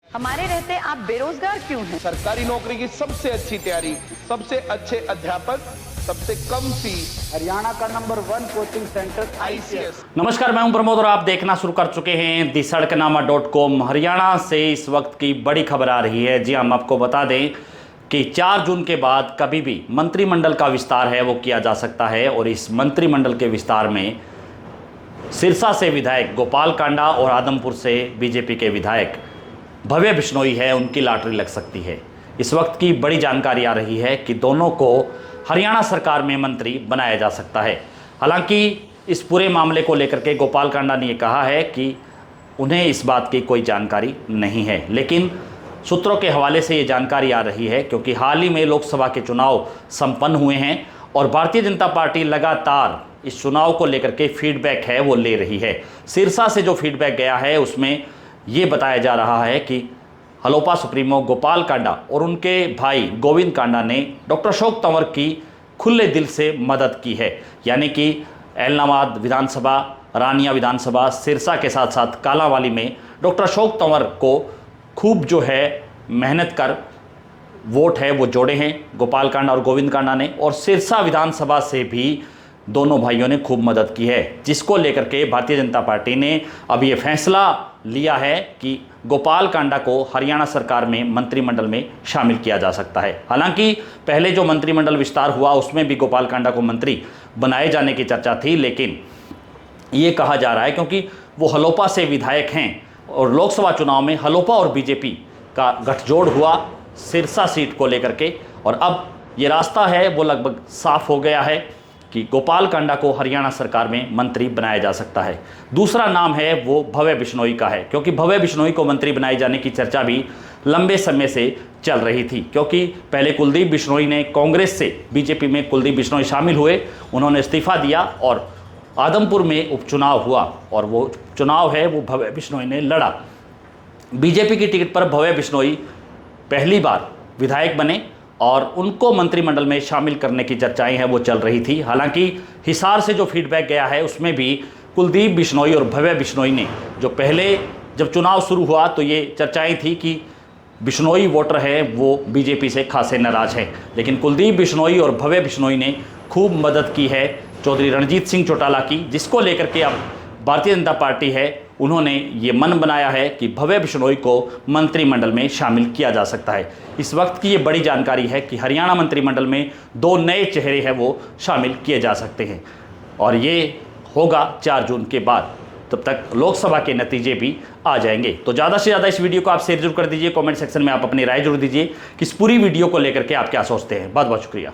हमारे रहते आप बेरोजगार क्यों हैं? सरकारी नौकरी की सबसे अच्छी तैयारी, सबसे अच्छे अध्यापक, सबसे कम फीस, हरियाणा का नंबर 1 कोचिंग सेंटर ICS। नमस्कार, मैं हूं प्रमोद और आप देखना शुरू कर चुके हैं दी-सड़कनामा.com। हरियाणा से इस वक्त की बड़ी खबर आ रही है। जी हम आपको बता दें कि 4 जून के बाद कभी भी मंत्रिमंडल का विस्तार है वो किया जा सकता है और इस मंत्रिमंडल के विस्तार में सिरसा से विधायक गोपाल कांडा और आदमपुर से बीजेपी के विधायक भव्य बिश्नोई है, उनकी लॉटरी लग सकती है। इस वक्त की बड़ी जानकारी आ रही है कि दोनों को हरियाणा सरकार में मंत्री बनाया जा सकता है। हालांकि इस पूरे मामले को लेकर के गोपाल कांडा ने कहा है कि उन्हें इस बात की कोई जानकारी नहीं है, लेकिन सूत्रों के हवाले से ये जानकारी आ रही है क्योंकि हाल ही में लोकसभा के चुनाव संपन्न हुए हैं और भारतीय जनता पार्टी लगातार इस चुनाव को लेकर के फीडबैक है वो ले रही है। सिरसा से जो फीडबैक गया है उसमें ये बताया जा रहा है कि हलोपा सुप्रीमो गोपाल कांडा और उनके भाई गोविंद कांडा ने डॉक्टर अशोक तंवर की खुले दिल से मदद की है। यानी कि एलनाबाद विधानसभा, रानिया विधानसभा, सिरसा के साथ साथ कालांवाली में डॉक्टर अशोक तंवर को खूब जो है मेहनत कर वोट है वो जोड़े हैं गोपाल कांडा और गोविंद कांडा ने, और सिरसा विधानसभा से भी दोनों भाइयों ने खूब मदद की है, जिसको लेकर के भारतीय जनता पार्टी ने अब ये फैसला लिया है कि गोपाल कांडा को हरियाणा सरकार में मंत्रिमंडल में शामिल किया जा सकता है। हालांकि पहले जो मंत्रिमंडल विस्तार हुआ उसमें भी गोपाल कांडा को मंत्री बनाए जाने की चर्चा थी, लेकिन ये कहा जा रहा है क्योंकि वो हलोपा से विधायक हैं और लोकसभा चुनाव में हलोपा और बीजेपी का गठजोड़ हुआ सिरसा सीट को लेकर के, और अब ये रास्ता है वो लगभग साफ हो गया है कि गोपाल कांडा को हरियाणा सरकार में मंत्री बनाया जा सकता है। दूसरा नाम है वो भव्य बिश्नोई का है, क्योंकि भव्य बिश्नोई को मंत्री बनाए जाने की चर्चा भी लंबे समय से चल रही थी, क्योंकि पहले कुलदीप बिश्नोई ने कांग्रेस से बीजेपी में कुलदीप बिश्नोई शामिल हुए, उन्होंने इस्तीफा दिया और आदमपुर में उपचुनाव हुआ और वो चुनाव है वो भव्य बिश्नोई ने लड़ा। बीजेपी की टिकट पर भव्य बिश्नोई पहली बार विधायक बने और उनको मंत्रिमंडल में शामिल करने की चर्चाएं हैं वो चल रही थी। हालांकि हिसार से जो फीडबैक गया है उसमें भी कुलदीप बिश्नोई और भव्य बिश्नोई ने जो पहले जब चुनाव शुरू हुआ तो ये चर्चाएं थी कि बिश्नोई वोटर है वो बीजेपी से खासे नाराज है, लेकिन कुलदीप बिश्नोई और भव्य बिश्नोई ने खूब मदद की है चौधरी रणजीत सिंह चौटाला की, जिसको लेकर के अब भारतीय जनता पार्टी है उन्होंने ये मन बनाया है कि भव्य बिश्नोई को मंत्रिमंडल में शामिल किया जा सकता है। इस वक्त की ये बड़ी जानकारी है कि हरियाणा मंत्रिमंडल में 2 नए चेहरे हैं वो शामिल किए जा सकते हैं और ये होगा 4 जून के बाद। तब तक लोकसभा के नतीजे भी आ जाएंगे। तो ज़्यादा से ज़्यादा इस वीडियो को आप शेयर जरूर कर दीजिए। कमेंट सेक्शन में आप अपनी राय जरूर दीजिए कि इस पूरी वीडियो को लेकर के आप क्या सोचते हैं। बहुत बहुत शुक्रिया।